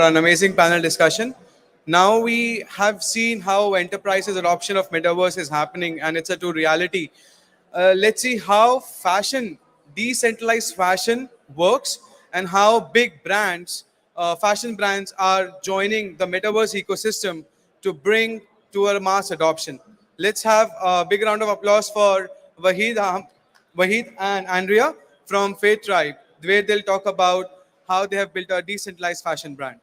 an amazing panel discussion. Now we have seen how enterprises adoption of metaverse is happening, and it's a true reality. Let's see how fashion, decentralized fashion works, and how big brands, fashion brands, are joining the metaverse ecosystem to bring to a mass adoption. Let's have a big round of applause for Wahid and Andrea from Faith Tribe, where they'll talk about how they have built a decentralized fashion brand.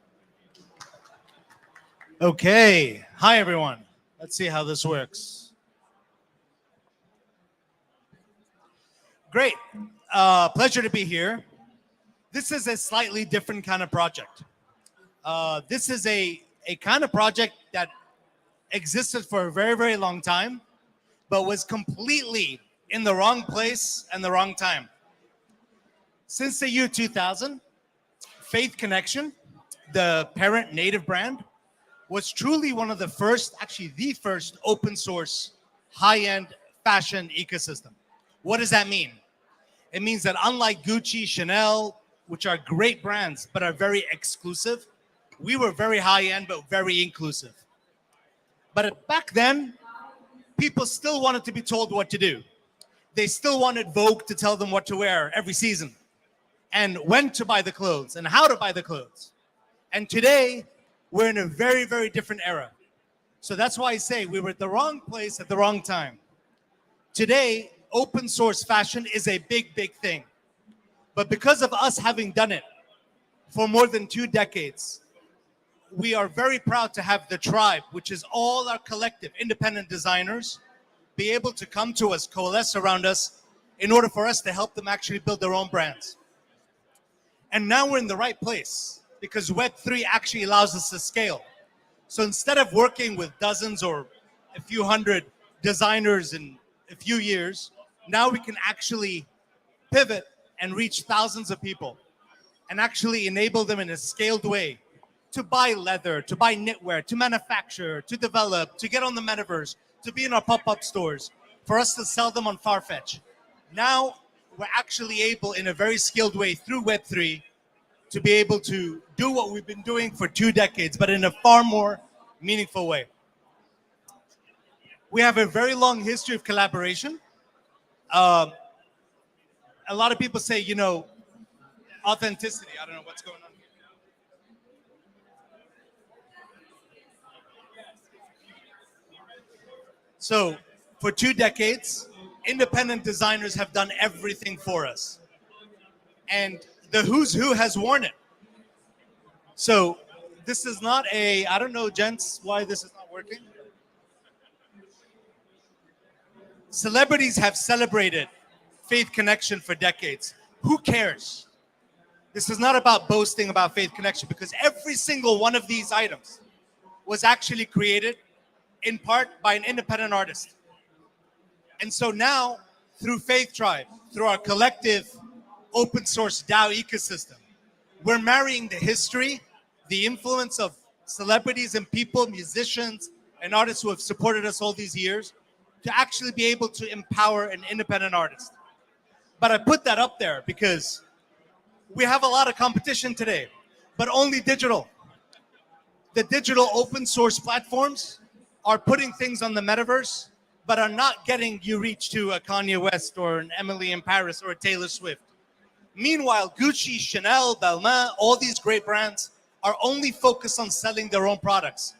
Okay. Hi, everyone. Let's see how this works. Great. Pleasure to be here. This is a slightly different kind of project. This is a kind of project that existed for a very, very long time, but was completely in the wrong place and the wrong time. Since the year 2000, Faith Connection, the parent native brand, was truly one of the first, actually the first open source high-end fashion ecosystem. What does that mean? It means that unlike Gucci, Chanel, which are great brands but are very exclusive, we were very high-end but very inclusive. But back then, people still wanted to be told what to do. They still wanted Vogue to tell them what to wear every season, and when to buy the clothes, and how to buy the clothes. And today, we're in a very, very different era. So that's why I say we were at the wrong place at the wrong time. Today, open source fashion is a big, big thing. But because of us having done it for more than 2 decades, we are very proud to have the tribe, which is all our collective independent designers, be able to come to us, coalesce around us, in order for us to help them actually build their own brands. And now we're in the right place, because Web3 actually allows us to scale. So instead of working with dozens or a few hundred designers in a few years, now we can actually pivot and reach thousands of people and actually enable them in a scaled way to buy leather, to buy knitwear, to manufacture, to develop, to get on the metaverse, to be in our pop-up stores, for us to sell them on Farfetch. Now we're actually able, in a very skilled way through Web3, to be able to do what we've been doing for 2 decades, but in a far more meaningful way. We have a very long history of collaboration. A lot of people say, you know, authenticity. I don't know what's going on here. So for 2 decades, independent designers have done everything for us. And the who's who has worn it. So this is not a, I don't know, gents, why this is not working. Celebrities have celebrated Faith Connection for decades. Who cares? This is not about boasting about Faith Connection, because every single one of these items was actually created in part by an independent artist. And so now, through Faith Tribe, through our collective open source DAO ecosystem, we're marrying the history, the influence of celebrities and people, musicians and artists who have supported us all these years, to actually be able to empower an independent artist. But I put that up there because we have a lot of competition today, but only digital. The digital open source platforms are putting things on the metaverse, but are not getting you reach to a Kanye West or an Emily in Paris or a Taylor Swift. Meanwhile, Gucci, Chanel, Balmain, all these great brands are only focused on selling their own products.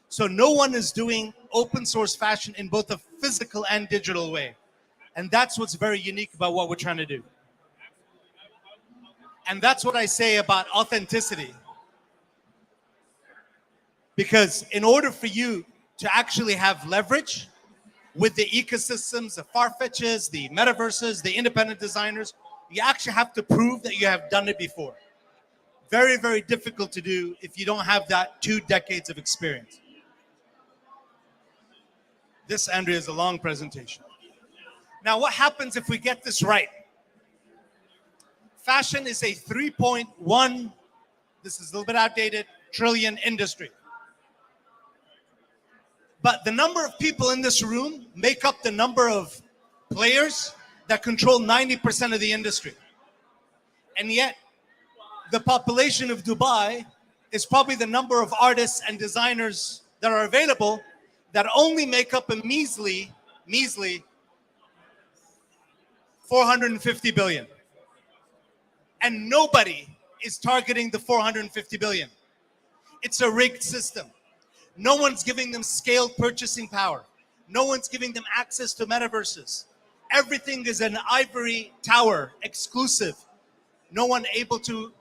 So no one is doing open source fashion in both a physical and digital way. And that's what's very unique about what we're trying to do. And that's what I say about authenticity. Because in order for you to actually have leverage with the ecosystems, the Farfetches, the metaverses, the independent designers, you actually have to prove that you have done it before. Very, very difficult to do if you don't have that 2 decades of experience. This, Andrea, is a long presentation. Now, what happens if we get this right? Fashion is a 3.1, this is a little bit outdated, trillion industry. But the number of people in this room make up the number of players that control 90% of the industry. And yet, the population of Dubai is probably the number of artists and designers that are available that only make up a measly 450 billion. And nobody is targeting the 450 billion. It's a rigged system. No one's giving them scaled purchasing power. No one's giving them access to metaverses. Everything is an ivory tower, exclusive. No one able to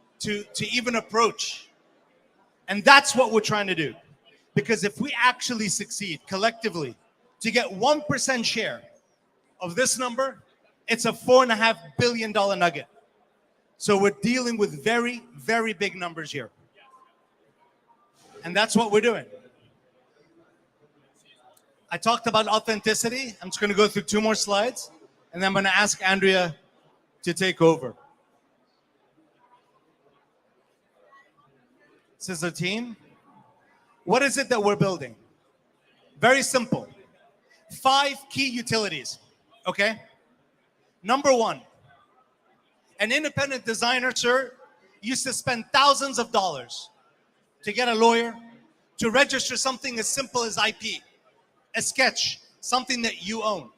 even approach. And that's what we're trying to do. Because if we actually succeed collectively to get 1% share of this number, it's a $4.5 billion nugget. So we're dealing with very, very big numbers here. And that's what we're doing. I talked about authenticity. I'm just going to go through 2 more slides, and then I'm going to ask Andrea to take over. This is our team. What is it that we're building? Very simple. 5 key utilities, okay? Number 1, an independent designer, sir, used to spend thousands of dollars to get a lawyer, to register something as simple as IP, a sketch, something that you own.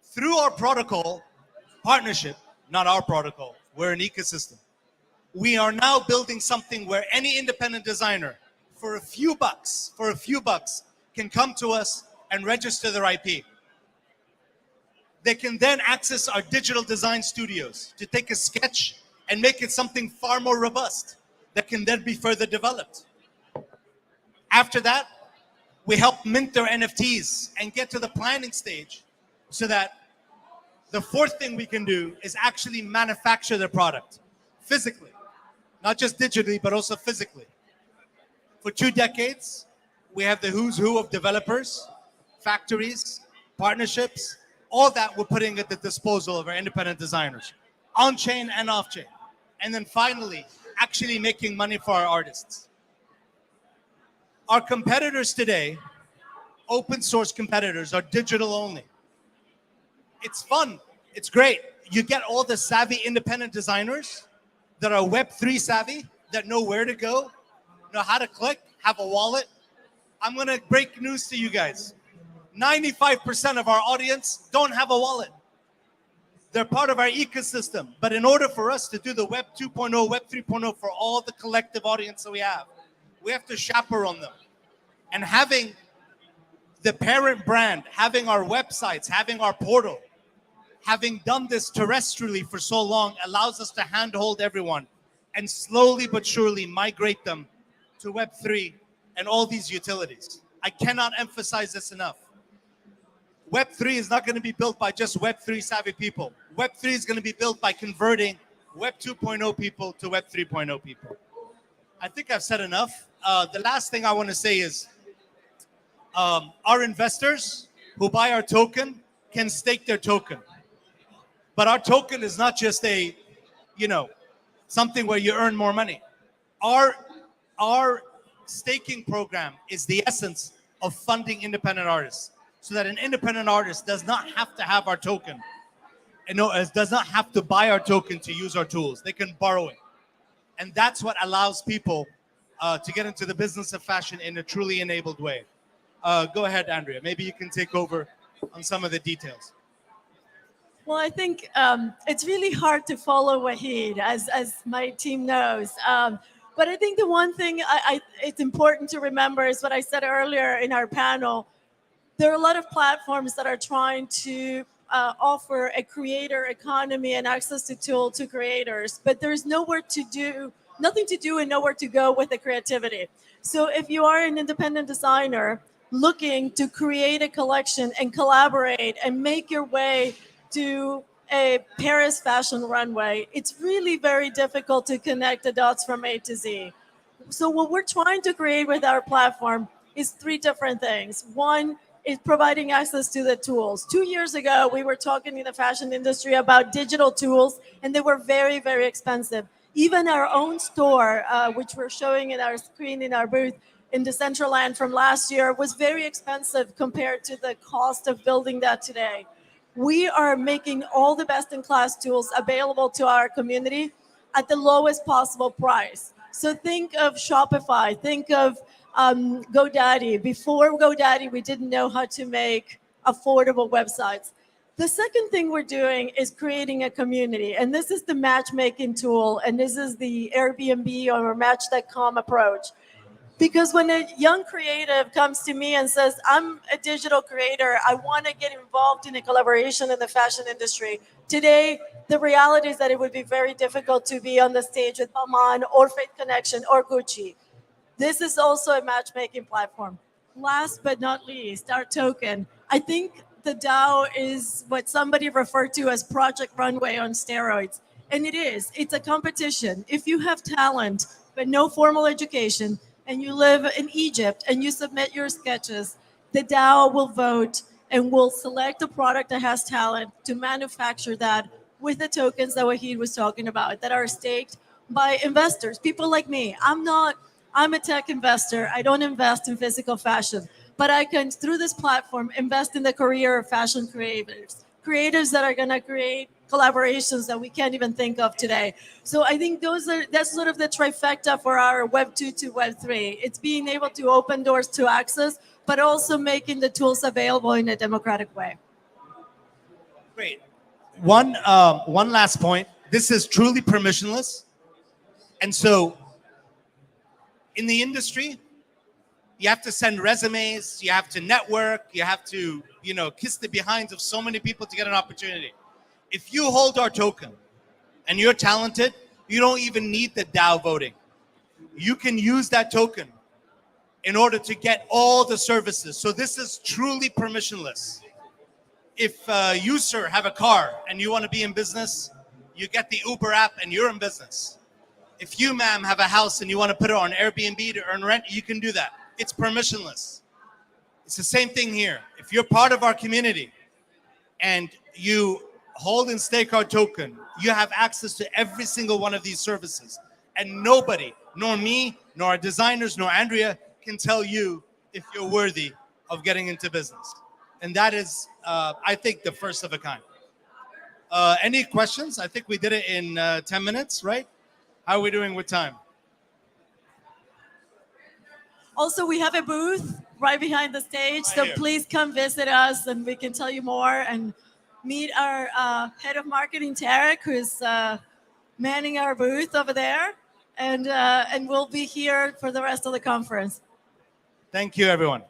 Through our protocol partnership, not our protocol, we're an ecosystem. We are now building something where any independent designer, for a few bucks, can come to us and register their IP. They can then access our digital design studios to take a sketch and make it something far more robust that can then be further developed. After that, we help mint their NFTs and get to the planning stage so that the 4th thing we can do is actually manufacture their product physically, not just digitally, but also physically. For 2 decades, we have the who's who of developers, factories, partnerships, all that we're putting at the disposal of our independent designers, on-chain and off-chain. And then finally, actually making money for our artists. Our competitors today, open source competitors, are digital only. It's fun, it's great. You get all the savvy independent designers that are Web3 savvy, that know where to go, know how to click, have a wallet. I'm gonna break news to you guys. 95% of our audience don't have a wallet. They're part of our ecosystem. But in order for us to do the Web 2.0, Web 3.0 for all the collective audience that we have to chaperone them. And having the parent brand, having our websites, having our portal, having done this terrestrially for so long allows us to handhold everyone and slowly but surely migrate them to Web3 and all these utilities. I cannot emphasize this enough. Web3 is not going to be built by just Web3 savvy people. Web3 is going to be built by converting Web 2.0 people to Web 3.0 people. I think I've said enough. The last thing I want to say is our investors who buy our token can stake their token. But our token is not just a, something where you earn more money. Our staking program is the essence of funding independent artists, so that an independent artist does not have to have our token, and does not have to buy our token to use our tools. They can borrow it. And that's what allows people to get into the business of fashion in a truly enabled way. Go ahead, Andrea. Maybe you can take over on some of the details. Well, I think it's really hard to follow Wahid, as my team knows. But I think the one thing it's important to remember is what I said earlier in our panel. There are a lot of platforms that are trying to offer a creator economy and access to tool to creators, but there's nothing to do and nowhere to go with the creativity. So if you are an independent designer looking to create a collection and collaborate and make your way to a Paris fashion runway, it's really very difficult to connect the dots from A to Z. So what we're trying to create with our platform is 3 different things. One is providing access to the tools. 2 years ago, we were talking in the fashion industry about digital tools, and they were very, very expensive. Even our own store, which we're showing in our screen in our booth in Decentraland from last year, was very expensive compared to the cost of building that today. We are making all the best-in-class tools available to our community at the lowest possible price. So think of Shopify, think of GoDaddy. Before GoDaddy, we didn't know how to make affordable websites. The second thing we're doing is creating a community. And this is the matchmaking tool. And this is the Airbnb or Match.com approach. Because when a young creative comes to me and says, I'm a digital creator, I want to get involved in a collaboration in the fashion industry. Today, the reality is that it would be very difficult to be on the stage with Balmain or Faith Connection or Gucci. This is also a matchmaking platform. Last but not least, our token. I think the DAO is what somebody referred to as Project Runway on steroids. And it is. It's a competition. If you have talent but no formal education, and you live in Egypt and you submit your sketches, the DAO will vote and will select a product that has talent to manufacture that with the tokens that Wahid was talking about that are staked by investors, people like me. I'm a tech investor. I don't invest in physical fashion, but I can, through this platform, invest in the career of fashion creators that are going to create collaborations that we can't even think of today. So I think that's sort of the trifecta for our Web 2 to Web 3. It's being able to open doors to access, but also making the tools available in a democratic way. Great. One last point. This is truly permissionless. And so in the industry, you have to send resumes, you have to network, you have to, kiss the behinds of so many people to get an opportunity. If you hold our token and you're talented, you don't even need the DAO voting. You can use that token in order to get all the services. So this is truly permissionless. If you, sir, have a car and you want to be in business, you get the Uber app and you're in business. If you, ma'am, have a house and you want to put it on Airbnb to earn rent, you can do that. It's permissionless. It's the same thing here. If you're part of our community and you hold and stake our token, you have access to every single one of these services. And nobody, nor me, nor our designers, nor Andrea, can tell you if you're worthy of getting into business. And that is, I think, the first of a kind. Any questions? I think we did it in 10 minutes, right? How are we doing with time? Also, we have a booth right behind the stage, so please come visit us and we can tell you more and meet our head of marketing, Tarek, who's manning our booth over there. And we'll be here for the rest of the conference. Thank you, everyone.